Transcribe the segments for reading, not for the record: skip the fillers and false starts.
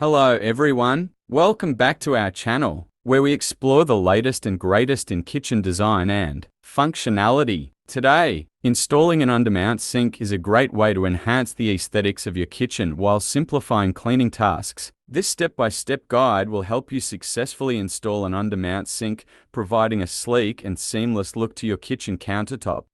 Hello everyone, welcome back to our channel, where we explore the latest and greatest in kitchen design and functionality. Today, installing an undermount sink is a great way to enhance the aesthetics of your kitchen while simplifying cleaning tasks. This step-by-step guide will help you successfully install an undermount sink, providing a sleek and seamless look to your kitchen countertop.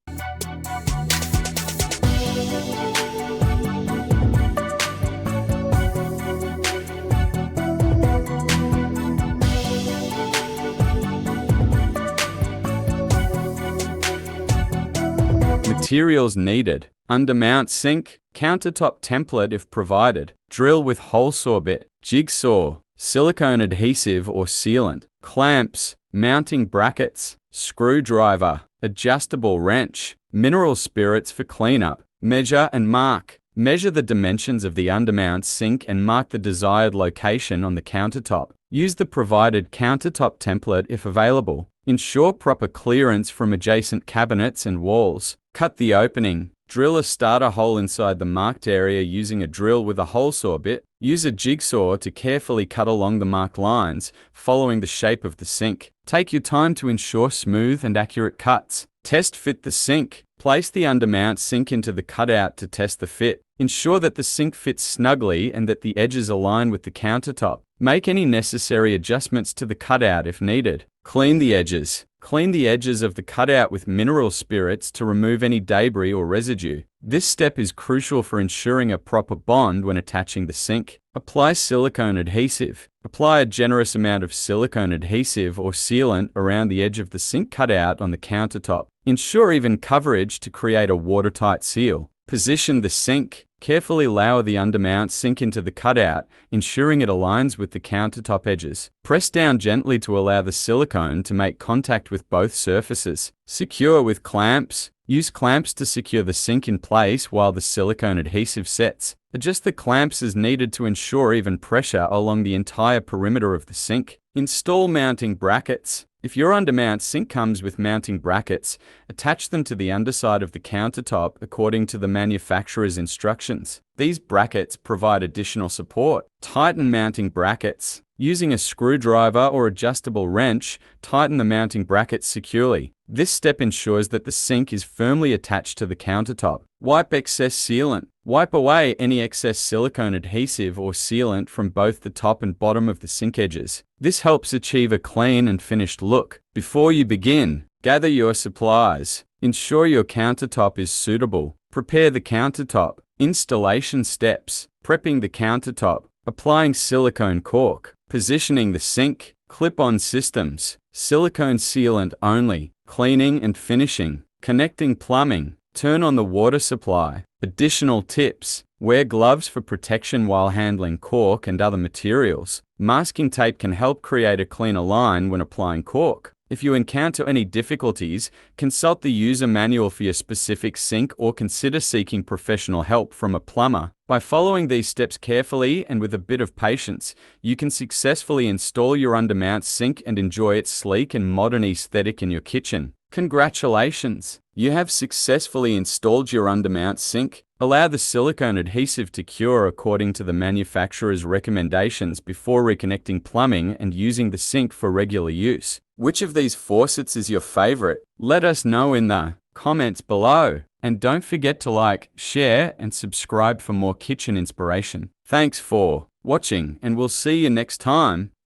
Materials needed: undermount sink, countertop template if provided, drill with hole saw bit, jigsaw, silicone adhesive or sealant, clamps, mounting brackets, screwdriver, adjustable wrench, mineral spirits for cleanup. Measure and mark. Measure the dimensions of the undermount sink and mark the desired location on the countertop. Use the provided countertop template if available. Ensure proper clearance from adjacent cabinets and walls. Cut the opening. Drill a starter hole inside the marked area using a drill with a hole saw bit. Use a jigsaw to carefully cut along the marked lines, following the shape of the sink. Take your time to ensure smooth and accurate cuts. Test fit the sink. Place the undermount sink into the cutout to test the fit. Ensure that the sink fits snugly and that the edges align with the countertop. Make any necessary adjustments to the cutout if needed. Clean the edges. Clean the edges of the cutout with mineral spirits to remove any debris or residue. This step is crucial for ensuring a proper bond when attaching the sink. Apply silicone adhesive. Apply a generous amount of silicone adhesive or sealant around the edge of the sink cutout on the countertop. Ensure even coverage to create a watertight seal. Position the sink. Carefully lower the undermount sink into the cutout, ensuring it aligns with the countertop edges. Press down gently to allow the silicone to make contact with both surfaces. Secure with clamps. Use clamps to secure the sink in place while the silicone adhesive sets. Adjust the clamps as needed to ensure even pressure along the entire perimeter of the sink. Install mounting brackets. If your undermount sink comes with mounting brackets, attach them to the underside of the countertop according to the manufacturer's instructions. These brackets provide additional support. Tighten mounting brackets. Using a screwdriver or adjustable wrench, tighten the mounting brackets securely. This step ensures that the sink is firmly attached to the countertop. Wipe excess sealant. Wipe away any excess silicone adhesive or sealant from both the top and bottom of the sink edges. This helps achieve a clean and finished look. Before you begin, gather your supplies. Ensure your countertop is suitable. Prepare the countertop. Installation steps: prepping the countertop, applying silicone caulk, positioning the sink, clip-on systems, silicone sealant only, cleaning and finishing, connecting plumbing, turn on the water supply. Additional tips: wear gloves for protection while handling caulk and other materials. Masking tape can help create a cleaner line when applying caulk. If you encounter any difficulties, consult the user manual for your specific sink or consider seeking professional help from a plumber. By following these steps carefully and with a bit of patience, you can successfully install your undermount sink and enjoy its sleek and modern aesthetic in your kitchen. Congratulations! You have successfully installed your undermount sink. Allow the silicone adhesive to cure according to the manufacturer's recommendations before reconnecting plumbing and using the sink for regular use. Which of these faucets is your favorite? Let us know in the comments below. And don't forget to like, share, and subscribe for more kitchen inspiration. Thanks for watching, and we'll see you next time.